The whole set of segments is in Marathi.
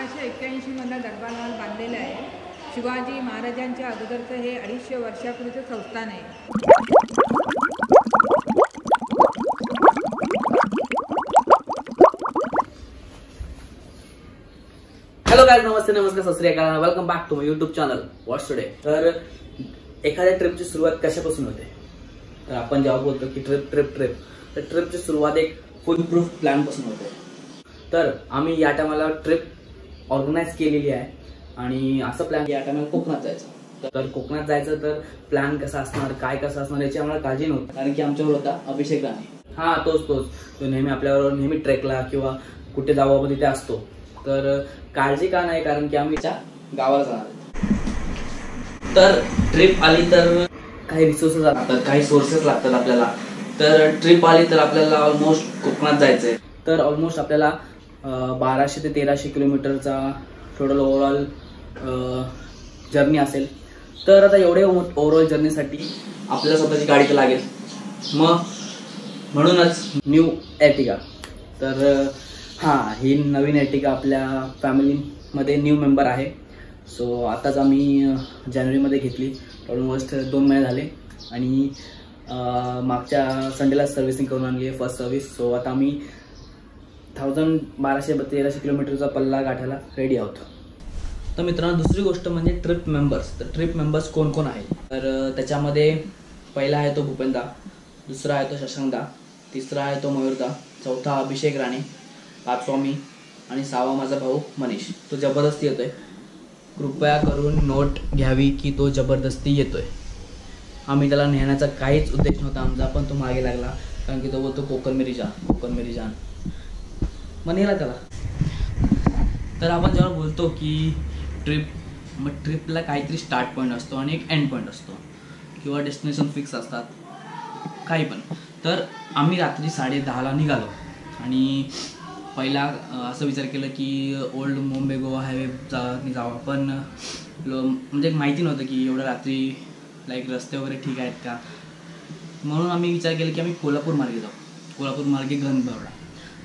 1281 मधला दरबार हॉल बांधलेला आहे. शिवाजी महाराजांच्या अगोदरचं हे 250 वर्षापूर्वीचं संस्थान आहे. हॅलो गाइस, नमस्ते नमस्कार सत श्री अकाल. Welcome back to my YouTube channel what's today. तर एखाद्या ट्रिपची सुरुवात कशापासून होते? तर आपण जेव्हा बोलतो की ट्रिप तर ट्रिपची सुरुवात एक फुल प्रूफ प्लॅन पासून होते. तर आम्ही या टायमाला ट्रिप ऑर्गनाइज केलेली आहे आणि असं प्लॅन या टायमाला कोकणात जायचं. तर कोकणात जायचं तर प्लॅन कसा असणार, काय कसं असणार याची आम्हाला काळजी नव्हती, कारण की आमच्यावर होता अभिषेक राणे. हा तोच तो नेहमी आपल्याबरोबर नेहमी ट्रेकला किंवा कुठे जावं आपण तिथे असतो. तर काळजी का नाही, कारण की आम्ही गावाला जाणार. तर ट्रिप आली तर काही रिसोर्सेस लागतात, काही सोर्सेस लागतात आपल्याला. तर ट्रिप आली तर आपल्याला ऑलमोस्ट कोकणात जायचंय. तर ऑलमोस्ट आपल्याला 1200 ते 1300 किलोमीटरचा टोटल ओव्हरऑल जर्नी असेल. तर आता एवढे ओव्हरऑल जर्नीसाठी आपल्याला स्वतःची गाडी तर लागेल. म्हणूनच न्यू एर्टिगा. तर ही नवीन एर्टिगा आपल्या फॅमिलीमध्ये न्यू मेंबर आहे. सो आताच आम्ही जानेवारीमध्ये घेतली. ऑलमोस्ट 2 महिने झाले आणि मागच्या संडेला सर्व्हिसिंग करून आणली आहे, फर्स्ट सर्व्हिस. सो आता आम्ही 1200 ते 1300 किलोमीटरचा पल्ला गाठायला रेडी आहोत. तर मित्रांनो, दुसरी गोष्ट म्हणजे ट्रिप मेंबर्स. तर ट्रिप मेंबर्स कोण कोण आहेत? तर त्याच्यामध्ये पहिला आहे तो भूपेंदा, दुसरा आहे तो शशांकदा, तिसरा आहे तो मयूरदा, चौथा अभिषेक राणे, 5वा मी आणि 6वा माझा भाऊ मनीष. तो जबरदस्ती येतोय. कृपया करून नोट घ्यावी की तो जबरदस्ती येतोय. आम्ही त्याला नेण्याचा काहीच उद्देश नव्हता आमचा, पण तो मागे लागला, कारण की तो बोलतो कोकण मेरी जान. मग नेला त्याला. तर आपण जेव्हा बोलतो की ट्रिपला काहीतरी स्टार्ट पॉईंट असतो आणि एक एंड पॉईंट असतो किंवा डेस्टिनेशन फिक्स असतात, काही पण. तर आम्ही रात्री 10:30ला निघालो आणि पहिला असं विचार केलं की ओल्ड मुंबई गोवा हायवे जावं, पण म्हणजे माहिती नव्हतं की एवढं रात्री लाईक रस्ते वगैरे ठीक आहेत का. म्हणून आम्ही विचार केला की आम्ही कोल्हापूर मार्गे जाऊ, कोल्हापूर मार्गे गगनबावडा.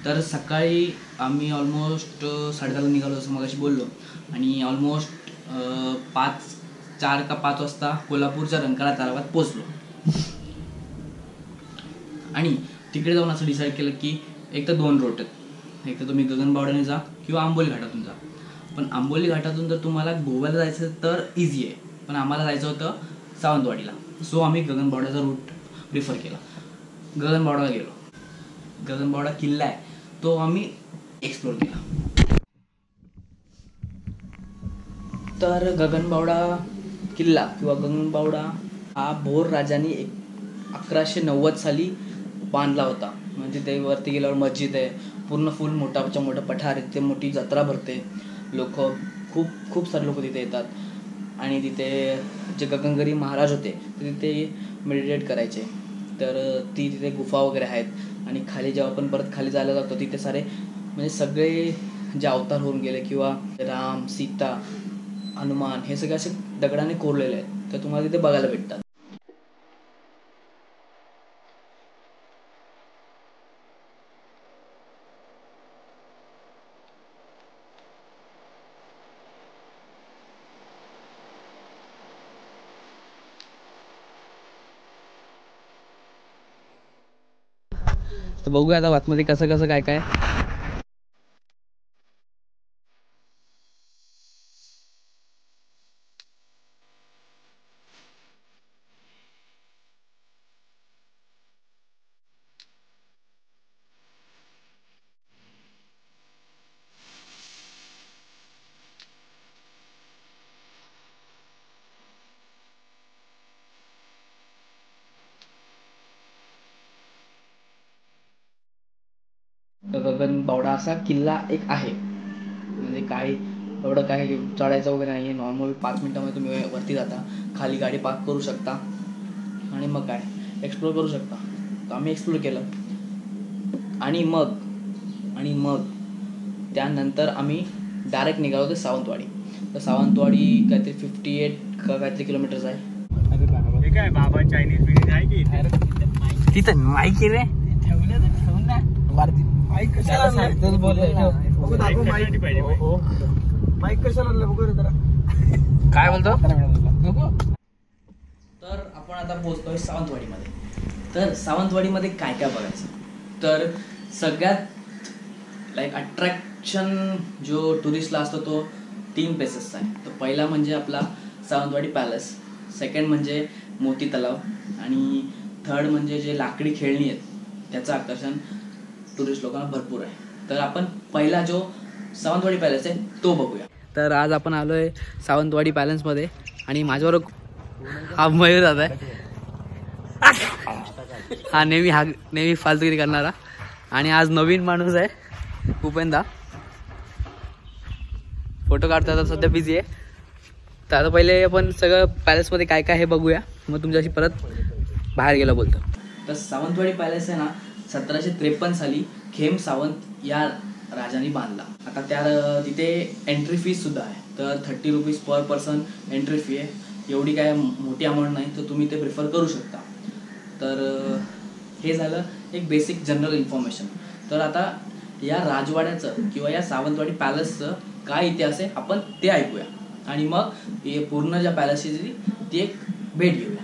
तर सकाळी आम्ही ऑलमोस्ट 10:30ला निघालो, असं मगाशी बोललो, आणि ऑलमोस्ट 4 का 5 वाजता कोल्हापूरच्या रंकाळा तलावात पोचलो. आणि तिकडे जाऊन असं डिसाईड केलं की एक तर 2 रूट आहेत. एक तर तुम्ही गगनबावड्याने जा किंवा आंबोली घाटातून जा. पण आंबोली घाटातून जर तुम्हाला गोव्याला जायचं तर इझी आहे, पण आम्हाला जायचं होतं सावंतवाडीला. सो आम्ही गगनबावड्याचा रूट प्रिफर केला. गगनबावड्याला गेलो. गगनबावडा किल्ला आहे तो आम्ही एक्सप्लोर केला. तर गगनबावडा किल्ला किंवा गगनबावडा हा भोर राजांनी 1190 साली बांधला होता. म्हणजे ते वरती गेल्यावर मस्जिद आहे, पूर्ण फुल मोठं पठार आहे, तिथे मोठी जत्रा भरते. लोक खूप सारे लोक तिथे येतात आणि तिथे जे गगनगिरी महाराज होते ते तिथे मेडिटेट करायचे. तर तिथे गुफा वगैरे आहेत आणि खाली जेव्हा आपण परत खाली जायला जातो तिथे सारे म्हणजे सगळे जे अवतार होऊन गेले किंवा राम, सीता, हनुमान हे सगळे असे दगडाने कोरलेले आहेत, तर तुम्हाला तिथे बघायला भेटतात. तर बघूया आता आतमध्ये कसं काय. गगनबावडा असा किल्ला एक आहे. म्हणजे काही एवढं काही चढायचं वगैरे नाही आहे. नॉर्मल 5 मिनिटामध्ये तुम्ही वरती जाता, खाली गाडी पार्क करू शकता आणि मग काय एक्सप्लोर करू शकता. तर आम्ही एक्सप्लोर केलं आणि मग त्यानंतर आम्ही डायरेक्ट निघालो होतो सावंतवाडी. तर सावंतवाडी काहीतरी 58 का काहीतरी किलोमीटर्स आहे. काय बाबा चायनीज बिर्याणी आहे की तिथं माईक रे ठेवून ना माहिती कशाला सांगतोस बोलले ना. बाईक कशाला आणलं बघू रे जरा. काय बोलतो नको. तर आपण आता पोहोचतोय सावंतवाडीमध्ये. तर सावंतवाडीमध्ये काय काय बघायचं, तर सगळ्यात लाईक अट्रॅक्शन जो टुरिस्टला असतो तो 3 प्लेसेसचा आहे. तर पहिला म्हणजे आपला सावंतवाडी पॅलेस, सेकंड म्हणजे मोती तलाव आणि थर्ड म्हणजे जे लाकडी खेळणी आहेत त्याचं आकर्षण टुरिस्ट लोकांना भरपूर आहे. तर आपण पहिला जो सावंतवाडी पॅलेस आहे तो बघूया. तर आज आपण आलोय सावंतवाडी पॅलेसमध्ये आणि माझ्यावर हा मयूर जात आहे. हा नेहमी फालतुगिरी करणारा. आणि आज नवीन माणूस आहे भूपेंदा, फोटो काढतो. आता सध्या बिझी आहे. तर आता पहिले आपण सगळं पॅलेसमध्ये काय काय हे बघूया, मग तुमच्याशी परत बाहेर गेला बोलतो. तर सावंतवाडी पॅलेस आहे ना 1753 साली खेम सावंत या राजांनी बांधला. आता त्या तिथे एंट्री फीस सुद्धा आहे. तर 30 rupees per person entry fee आहे. एवढी काय मोठी अमाऊंट नाही, तर तुम्ही ते प्रिफर करू शकता. तर हे झालं एक बेसिक जनरल इन्फॉर्मेशन. तर आता या राजवाड्याचं किंवा या सावंतवाडी पॅलेसचं काय इतिहास आहे आपण ते ऐकूया आणि मग हे पूर्ण ज्या पॅलेसची ती एक भेट घेऊया.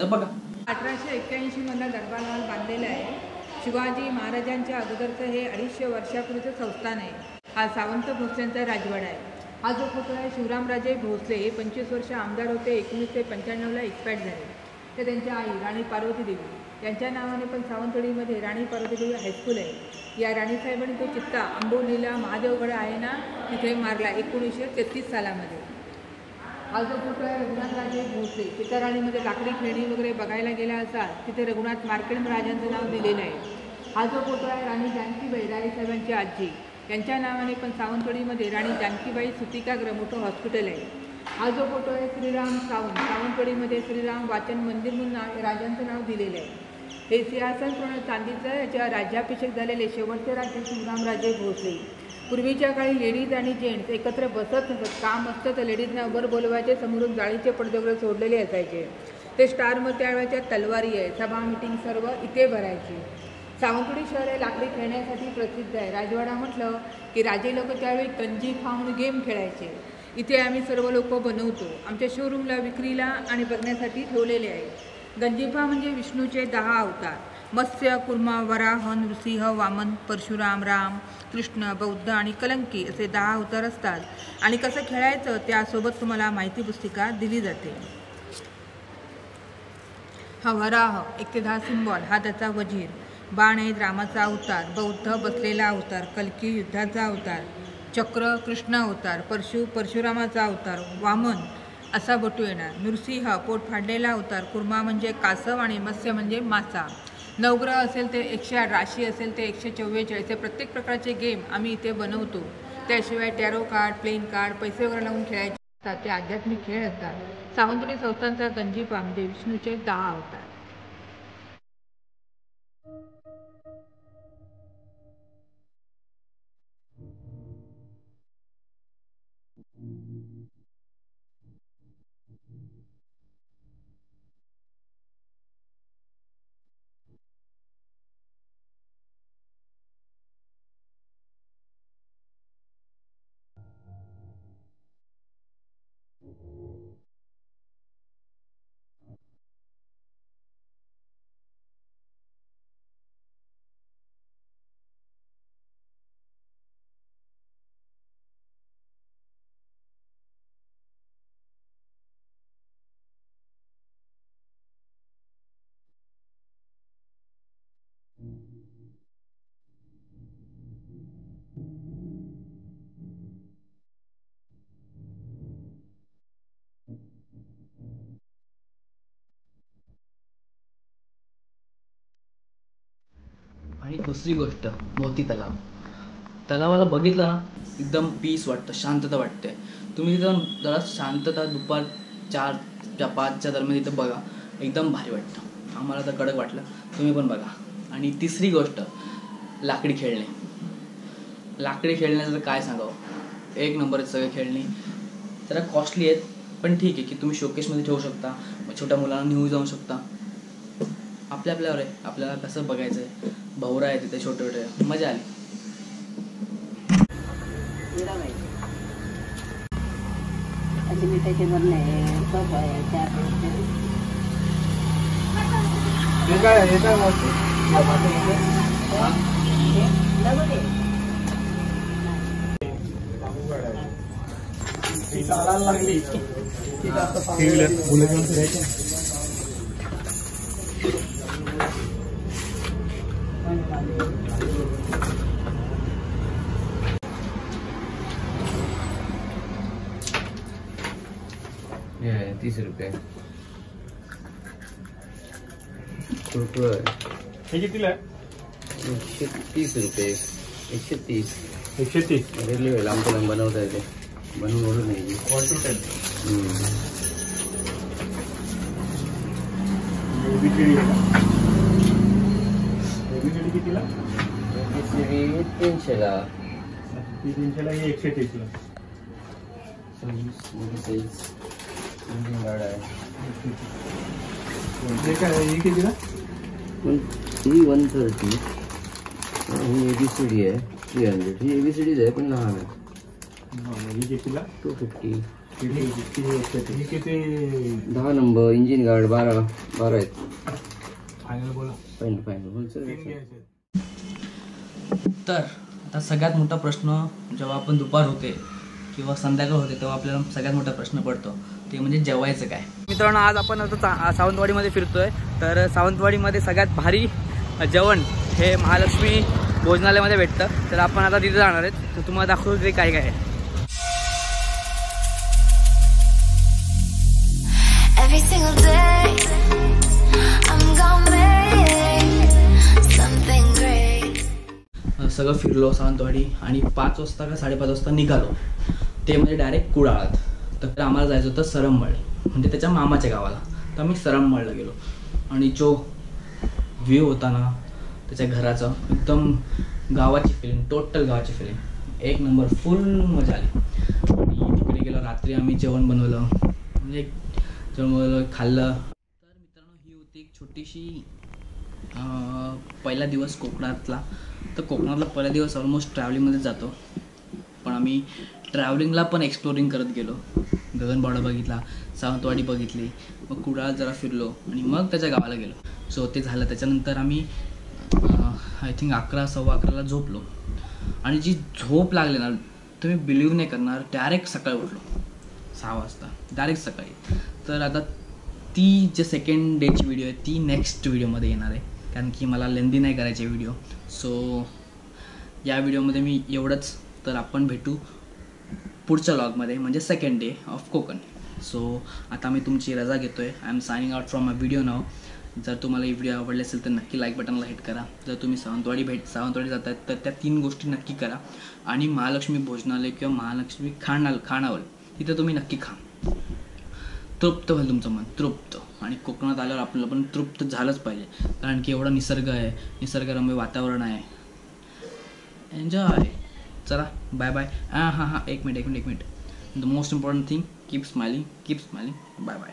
तर बघा, 1881 मधला दरबार हॉल बांधलेला आहे. शिवाजी महाराजांच्या अगोदरचं हे 250 वर्षापूर्वीचं संस्थान आहे. हा सावंत भोसलेंचा राजवाडा आहे. हा जो फोटो आहे शिवरामराजे भोसले, हे 25 वर्ष आमदार होते. 1995ला एक्सपायर झाले. ते त्यांच्या आई राणी पार्वती देवी यांच्या नावाने पण सावंतवाडीमध्ये राणी पार्वती देवी हायस्कूल आहे. या राणीसाहेबांनी तो चित्ता आंबोलीला महादेवगड आहे ना तिथे मारला 1933 सालामध्ये. हा जो फोटो आहे रघुनाथराजे भोसले, चिताराणीमध्ये लाकडी खेळणी वगैरे बघायला गेला असाल तिथे रघुनाथ मार्केट राजांचं नाव दिलेलं आहे. हा जो फोटो आहे राणी जानकीबाई रायसाहेबांची आजी यांच्या नावाने पण सावंतवाडीमध्ये राणी जानकीबाई सुतिकाग्र मोठं हॉस्पिटल आहे. हा जो फोटो आहे श्रीराम सावंत, सावंतवाडीमध्ये श्रीराम वाचन मंदिर म्हणून राजांचं नाव दिलेलं आहे. हे सिंहासन पूर्ण चांदीचं, याच्या राज्याभिषेक झालेले शेवटचे राज्य शिवरामराजे भोसले. पूर्वीच्या काळी लेडीज आणि जेंट्स एकत्र बसत नसत. काम असतं तर लेडीजना वर बोलवायचे, समोरून जाळीचे पडदे वगैरे सोडलेले असायचे. ते स्टारमध्ये त्यावेळेच्या तलवारी आहे. सभा मिटिंग सर्व इथे भरायची. सावंतवाडी शहर हे लाकडी खेळण्यासाठी प्रसिद्ध आहे. राजवाडा म्हटलं की राजे लोक त्यावेळी गंजीफा म्हणून गेम खेळायचे. इथे आम्ही सर्व लोक बनवतो. आमच्या शोरूमला विक्रीला आणि बघण्यासाठी ठेवलेले आहे. गंजीफा म्हणजे विष्णूचे 10 अवतार. मत्स्य, कुर्मा, वराह, नृसिंह, वामन, परशुराम, राम, कृष्ण, बौद्ध आणि कलंकी असे 10 अवतार असतात. आणि कसं खेळायचं त्यासोबत तुम्हाला माहिती पुस्तिका दिली जाते. हा वराह 1 ते 10 सिम्बॉल, हा त्याचा वजीर. बाण आहेत रामाचा अवतार, बौद्ध बसलेला अवतार, कल्की युद्धाचा अवतार, चक्र कृष्ण अवतार, परशुरामाचा अवतार, वामन असा बटू येणार, नृसिंह पोट फाडलेला अवतार, कुर्मा म्हणजे कासव आणि मत्स्य म्हणजे मासा. नवग्रह असेल ते 108, राशी असेल ते 144. हे प्रत्येक प्रकारचे गेम आम्ही इथे बनवतो. त्याशिवाय टॅरो कार्ड, प्लेन कार्ड, पैसे वगैरे लावून खेळायचे असतात, ते आध्यात्मिक खेळ असतात. सावंतवाडी संस्थांचा गंजीफा म्हणजे विष्णूचे 10 अवतार. आणि दुसरी गोष्ट मोती तलाव. तलावाला बघितलं ना एकदम पीस वाटतं, शांतता वाटते. तुम्ही तिथं जरा शांतता दुपार 4-5च्या दरम्यान इथं बघा, एकदम भारी वाटतं. आम्हाला तर कडक वाटलं, तुम्ही पण बघा. आणि तिसरी गोष्ट लाकडी खेळणे. लाकडी खेळण्याचं काय सांगावं, 1 नंबर सगळे खेळणी. जरा कॉस्टली आहेत पण ठीक आहे की तुम्ही शोकेसमध्ये ठेवू शकता, छोट्या मुलांना घेऊन जाऊ शकता. आपल्यावर आहे आपल्याला कसं बघायचं आहे. भवरा आहे तिथे छोटे छोटे, मजा आली. भाजी मिठाचे भरणे सोप आहे चहा प्यायचे. हे काय वस्तू लगोटे. चालायला लागली ये 30 रुपये. कुरकुरे हे कितीला आहे? 130 रुपये. 130. 130. रेल्वे वेळ आमचं बनवता येते. बनवून ओढून नाही. 1 to 10. एबीसीडी कितीला? एबीसीडी 300ला. 300ला हे 130ला. इंजिन गाड आहे. हे काय हे कितीला? ही 130. ही एबीसीडी आहे 300. ही एबीसीडीच आहे पण लहान आहे. हे कितीला? 250. हे किती? 10 नंबर इंजिन गार्ड 12 आहेत. फायनल बोला. फायनल बोल सर. तर आता सगळ्यात मोठा प्रश्न जेव्हा आपण दुपार होते किंवा संध्याकाळ होते तेव्हा आपल्याला सगळ्यात मोठा प्रश्न पडतो ते म्हणजे जेवायचं काय. मित्रांनो आज आपण आता सावंतवाडीमध्ये फिरतोय. तर सावंतवाडीमध्ये सगळ्यात भारी जेवण हे महालक्ष्मी भोजनालयामध्ये भेटतं. तर आपण आता तिथे जाणार आहेत. तर तुम्हाला दाखवतो ते काय काय आहे. Every single day, I'm gonna make something great. सगळं फिरलो सावंतवाडी आणि 5 वाजता का 5:30 वाजता निघालो. ते म्हणजे डायरेक्ट कुडाळात. तर आम्हाला जायचं होतं सरंबळ म्हणजे त्याच्या मामाच्या गावाला. तर आम्ही सरंबळला गेलो आणि जो व्ह्यू होता ना त्याच्या घराचा एकदम गावाची फिलिंग, टोटल गावाची फिलिंग एक नंबर, फुल मजा आली. आणि तिकडे गेलो. रात्री आम्ही जेवण बनवलं म्हणजे जेवण बनवलं खाल्लं. तर मित्रांनो ही होती एक छोटीशी पहिला दिवस कोकणातला. तर कोकणातला पहिला दिवस ऑलमोस्ट ट्रॅव्हलिंगमध्ये जातो. पण आम्ही ट्रॅव्हलिंगला पण एक्सप्लोरिंग करत गेलो. गगनबावडा बघितला, सावंतवाडी बघितली, मग कुडाळ जरा फिरलो आणि मग त्याच्या गावाला गेलो. सो ते झालं. त्याच्यानंतर आम्ही आय थिंक 11, 11:15ला झोपलो. आणि जी झोप लागली ना तुम्ही बिलीव्ह नाही करणार, डायरेक्ट सकाळी उठलो 6 वाजता डायरेक्ट सकाळी. तर आता ती जे सेकंड डेची व्हिडिओ आहे ती नेक्स्ट व्हिडिओमध्ये येणार आहे कारण की मला लेंदी नाही करायचे व्हिडिओ. सो या व्हिडिओमध्ये मी एवढंच. तर आपण भेटू पुढच्या व्लॉगमध्ये म्हणजे second day of Konkan. So आता मी तुमची रजा घेतो आहे. I am signing out from my video नाव. जर तुम्हाला ही व्हिडिओ आवडली असेल तर नक्की लाईक बटनला हिट करा. जर तुम्ही सावंतवाडी जात आहेत तर त्या 3 गोष्टी नक्की करा. आणि महालक्ष्मी भोजनालय किंवा महालक्ष्मी खानावळ तिथं तुम्ही नक्की खा. तृप्त होईल तुमचं मन, तृप्त. आणि कोकणात आल्यावर आपल्याला पण तृप्त झालंच पाहिजे कारण की एवढा निसर्ग आहे, निसर्गरम्य वातावरण आहे. एन्जॉय. चला बाय बाय. हां एक minute. The most important thing, keep smiling. Bye bye.